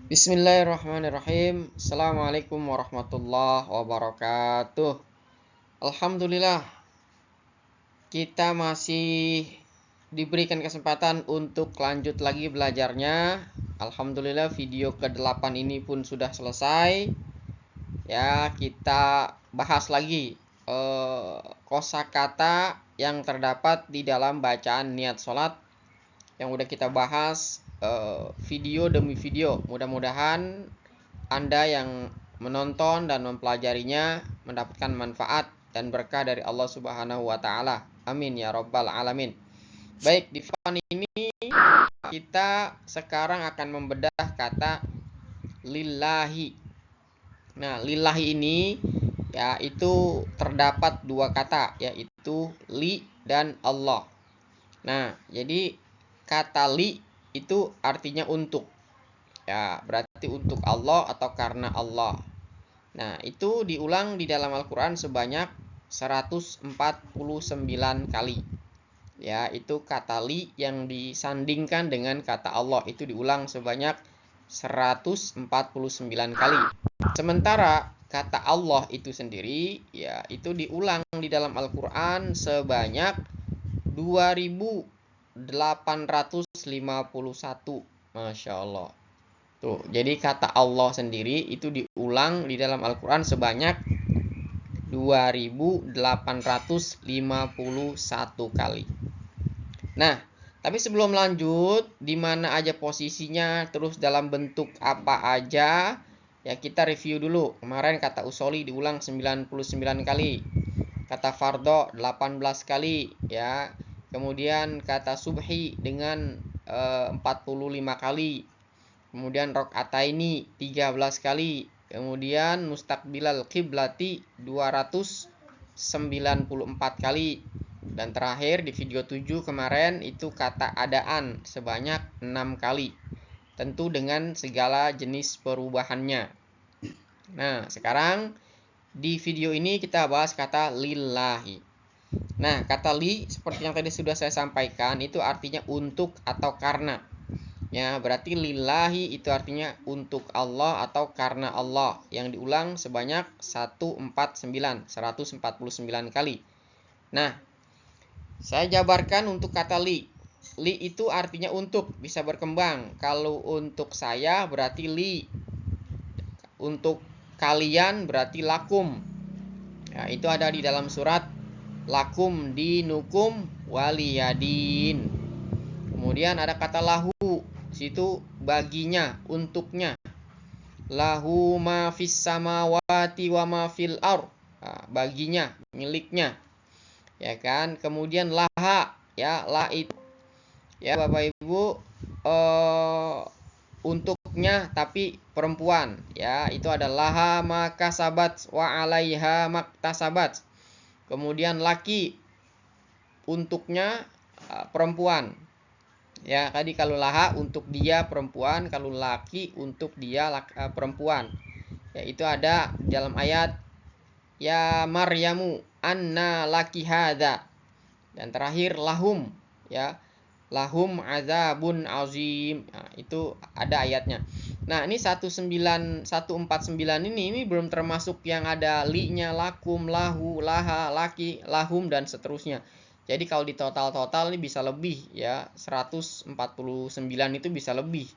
Bismillahirrahmanirrahim. Assalamualaikum warahmatullahi wabarakatuh. Alhamdulillah, kita masih diberikan kesempatan untuk lanjut lagi belajarnya. Alhamdulillah, video ke-8 ini pun sudah selesai. Ya, kita bahas lagi kosakata yang terdapat di dalam bacaan niat sholat yang udah kita bahas video demi video. Mudah-mudahan Anda yang menonton dan mempelajarinya mendapatkan manfaat dan berkah dari Allah Subhanahu wa taala. Amin ya rabbal alamin. Baik, di video ini kita sekarang akan membedah kata lillahi. Nah, lillahi ini ya itu terdapat dua kata, yaitu li dan Allah. Nah, jadi kata li itu artinya untuk. Ya, berarti untuk Allah atau karena Allah. Nah, itu diulang di dalam Al-Quran sebanyak 149 kali. Ya, itu kata li yang disandingkan dengan kata Allah. Itu diulang sebanyak 149 kali. Sementara kata Allah itu sendiri, ya itu diulang di dalam Al-Quran sebanyak 2851. Masya Allah. Tuh, jadi kata Allah sendiri itu diulang di dalam Al-Quran sebanyak 2851 kali. Nah, tapi sebelum lanjut, di mana aja posisinya, terus dalam bentuk apa aja, ya kita review dulu. Kemarin kata usoli diulang 99 kali. Kata fardo 18 kali, ya. Kemudian kata subhi dengan 45 kali. Kemudian rokataini 13 kali. Kemudian mustaqbilal qiblati 294 kali. Dan terakhir di video 7 kemarin itu kata adaan sebanyak 6 kali. Tentu dengan segala jenis perubahannya. Nah, sekarang di video ini kita bahas kata lillahi. Nah, kata li seperti yang tadi sudah saya sampaikan itu artinya untuk atau karena. Ya, berarti lillahi itu artinya untuk Allah atau karena Allah, yang diulang sebanyak 149 kali. Nah, saya jabarkan untuk kata li. Li itu artinya untuk, bisa berkembang. Kalau untuk saya berarti li. Untuk kalian berarti lakum. Ya, itu ada di dalam surat lakum dinukum waliyadin. Kemudian ada kata lahu. Situ baginya, untuknya. Lahu ma fis samawati wa ma fil ar. Nah, baginya, miliknya. Ya kan? Kemudian laha, ya, la itu. Ya, Bapak Ibu, untuknya tapi perempuan, ya, itu ada laha makasabat wa alaiha maktasabat. Kemudian laki, untuknya perempuan. Ya, tadi kalau laha untuk dia perempuan, kalau laki untuk dia perempuan. Ya, itu ada dalam ayat ya Maryamu anna laki hadza. Dan terakhir lahum, ya. Lahum azabun azim. Nah, itu ada ayatnya. Nah, ini 149 ini belum termasuk yang ada li-nya, lakum, lahu, laha, laki, lahum dan seterusnya. Jadi kalau di total-total ini bisa lebih, ya. 149 itu bisa lebih.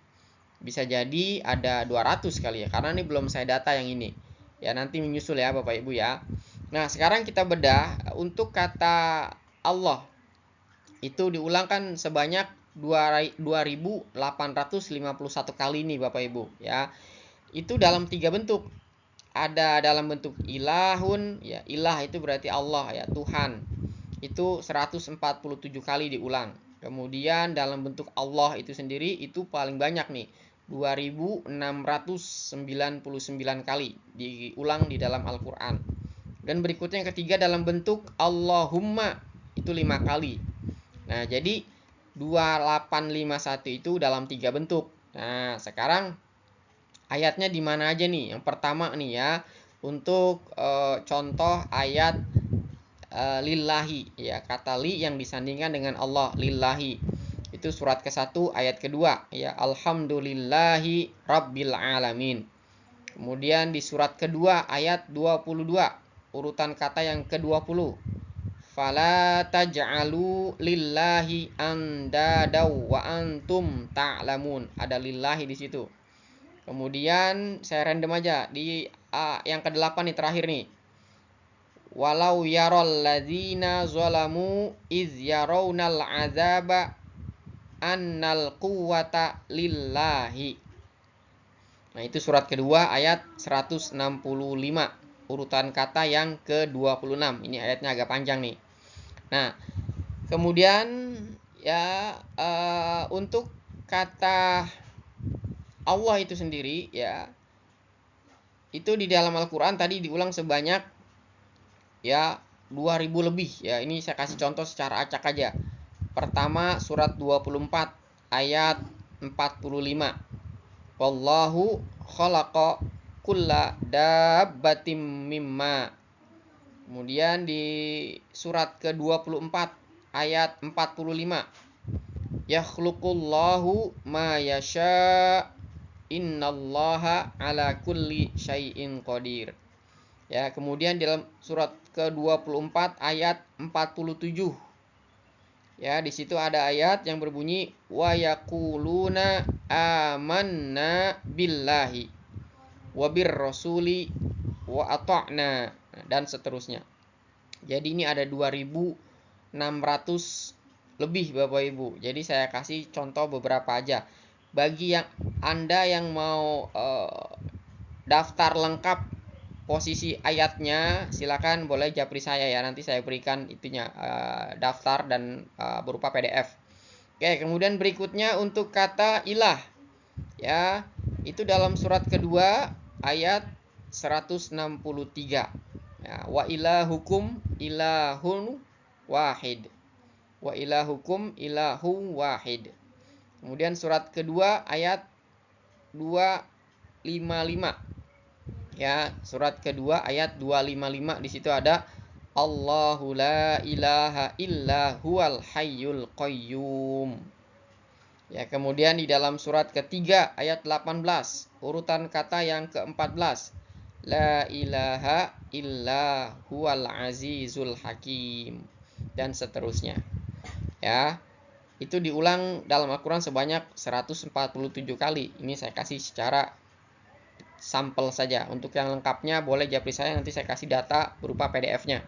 Bisa jadi ada 200 kali, ya. Karena ini belum saya data yang ini. Ya, nanti menyusul ya Bapak Ibu ya. Nah, sekarang kita bedah untuk kata Allah. Itu diulangkan sebanyak 2851 kali nih Bapak Ibu, ya. Itu dalam 3 bentuk. Ada dalam bentuk ilahun, ya. Ilah itu berarti Allah, ya, Tuhan. Itu 147 kali diulang. Kemudian dalam bentuk Allah itu sendiri itu paling banyak nih, 2699 kali diulang di dalam Al-Qur'an. Dan berikutnya yang ketiga dalam bentuk Allahumma, itu 5 kali. Nah, jadi 2851 itu dalam 3 bentuk. Nah, sekarang ayatnya di mana aja nih? Yang pertama nih ya, untuk contoh ayat lillahi, ya, kata li yang disandingkan dengan Allah, lillahi. Itu surat ke-1 ayat kedua, ya, alhamdulillahi rabbil alamin. Kemudian di surat kedua ayat 22, urutan kata yang ke-20. Fala taj'alu lillahi andadaw wa antum ta'lamun. Ada lillahi di situ. Kemudian saya random aja di yang ke-8 nih, terakhir nih. Walau yaral ladzina zalamu iz yarawnal azaba annal quwwata lillahi. Nah, itu surat kedua ayat 165, urutan kata yang ke-26. Ini ayatnya agak panjang nih. Nah, kemudian ya untuk kata Allah itu sendiri, ya, itu di dalam Al-Qur'an tadi diulang sebanyak ya 2000 lebih, ya. Ini saya kasih contoh secara acak aja. Pertama surat 24 ayat 45. Wallahu khalaqa kulla dabbatin mimma. Kemudian di surat ke-24 ayat 45. Yakhluqullahu ma yasha innallaha ala kulli syai'in qadir. Ya, kemudian dalam surat ke-24 ayat 47. Ya, di situ ada ayat yang berbunyi wa yaquluna amanna billahi wa birrasuli wa ata'na, dan seterusnya. Jadi ini ada 2600 lebih Bapak Ibu. Jadi saya kasih contoh beberapa aja. Bagi yang Anda yang mau daftar lengkap posisi ayatnya, silakan boleh japri saya, ya. Nanti saya berikan itunya, daftar dan berupa PDF. Oke, kemudian berikutnya untuk kata ilah, ya, itu dalam surat kedua ayat 163. Ya, wa ilahukum ilahun wahid. Wa ilahukum ilahu wahid. Kemudian surat kedua ayat 255. Ya, surat kedua ayat 255, di situ ada Allahu la ilaha illa huwal hayyul qayyum. Ya, kemudian di dalam surat ketiga ayat 18, urutan kata yang ke-14, la ilaha illa huwal azizul hakim, dan seterusnya. Ya, itu diulang dalam Al-Quran sebanyak 147 kali. Ini saya kasih secara sampel saja. Untuk yang lengkapnya boleh japri saya, nanti saya kasih data berupa PDF-nya.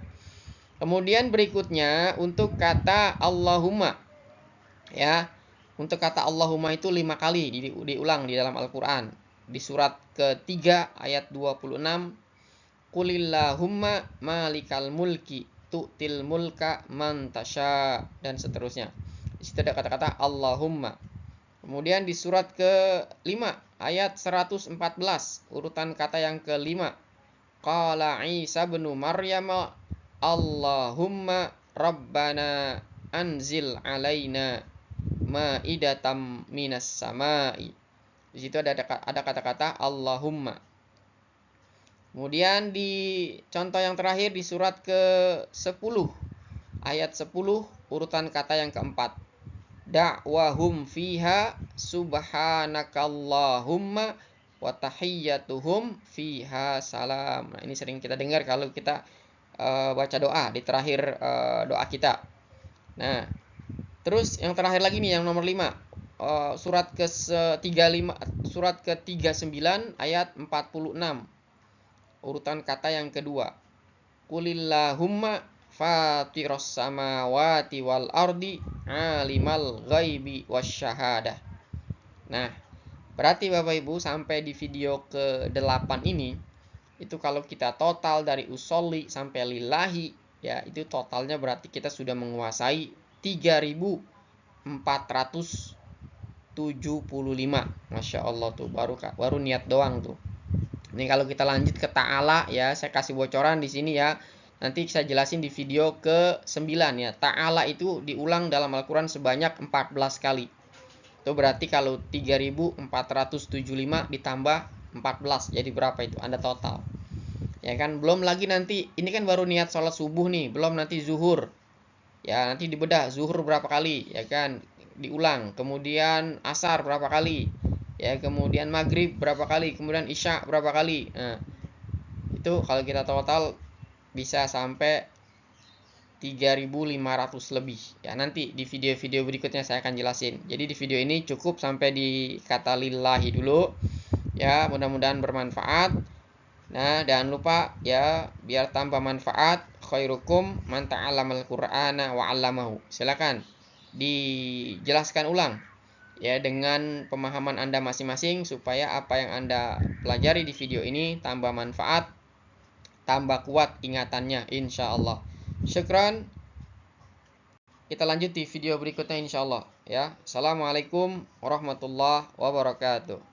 Kemudian berikutnya untuk kata Allahumma, ya. Untuk kata Allahumma itu 5 kali diulang di dalam Al-Quran. Di surat ketiga ayat 26, Qulillahumma malikal mulki tu'til mulka man tasha, dan seterusnya. Di situ ada kata-kata Allahumma. Kemudian di surat ke-5 ayat 114, urutan kata yang ke-5, Qala Isa bin Maryam Allahumma rabbana anzil alaina ma'idatam minas samai. Di situ ada kata-kata Allahumma. Kemudian di contoh yang terakhir di surat ke-10 ayat 10, urutan kata yang keempat, da'wahum fiha subhanakallahumma wa tahiyyatuhum fiha salam. Nah, ini sering kita dengar kalau kita baca doa di terakhir doa kita. Nah, terus yang terakhir lagi nih, yang nomor 5, surat ke-35, surat ke-39 ayat 46, urutan kata yang kedua, Qulillahumma fatiros samawati wal ardi alimal ghaibi wasyahadah. Nah, berarti Bapak Ibu sampai di video ke-8 ini, itu kalau kita total dari usolli sampai lillahi, ya, itu totalnya berarti kita sudah menguasai 3475. Masya Allah tuh, baru niat doang tuh. Ini kalau kita lanjut ke ta'ala, ya, saya kasih bocoran di sini, ya. Nanti saya jelasin di video ke-9, ya. Ta'ala itu diulang dalam Al-Quran sebanyak 14 kali. Itu berarti kalau 3475 ditambah 14, jadi berapa itu? Anda total. Ya kan, belum lagi nanti, ini kan baru niat sholat subuh nih, belum nanti zuhur. Ya, nanti dibedah zuhur berapa kali, ya kan. diulang, kemudian asar berapa kali, ya, kemudian maghrib berapa kali, kemudian isya berapa kali. Nah, itu kalau kita total bisa sampai 3.500 lebih. Ya, nanti di video-video berikutnya saya akan jelasin. Jadi di video ini cukup sampai di kata lillahi dulu. Ya, mudah-mudahan bermanfaat. Nah, jangan lupa ya, biar tambah manfaat, khairukum man ta'allamal qur'ana wa 'allamahu. Silakan dijelaskan ulang ya dengan pemahaman Anda masing-masing supaya apa yang Anda pelajari di video ini tambah manfaat, tambah kuat ingatannya insyaallah. Syukran. Kita lanjut di video berikutnya insyaallah ya. Assalamualaikum warahmatullahi wabarakatuh.